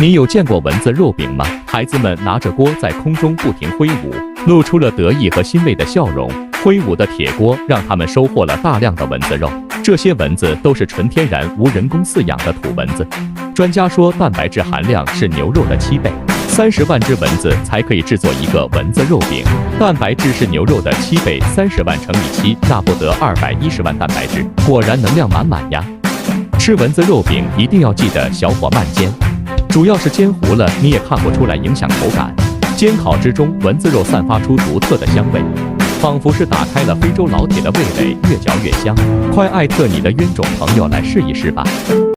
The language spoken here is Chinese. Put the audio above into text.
你有见过蚊子肉饼吗？孩子们拿着锅在空中不停挥舞，露出了得意和欣慰的笑容。挥舞的铁锅让他们收获了大量的蚊子肉，这些蚊子都是纯天然无人工饲养的土蚊子。专家说，蛋白质含量是牛肉的7倍，30万只蚊子才可以制作一个蚊子肉饼。蛋白质是牛肉的7倍，30万乘以7，那不得210万蛋白质。果然能量满满呀！吃蚊子肉饼一定要记得小火慢煎，主要是煎糊了你也看不出来，影响口感。煎烤之中，蚊子肉散发出独特的香味，仿佛是打开了非洲老铁的味蕾，越嚼越香。快艾特你的冤种朋友来试一试吧。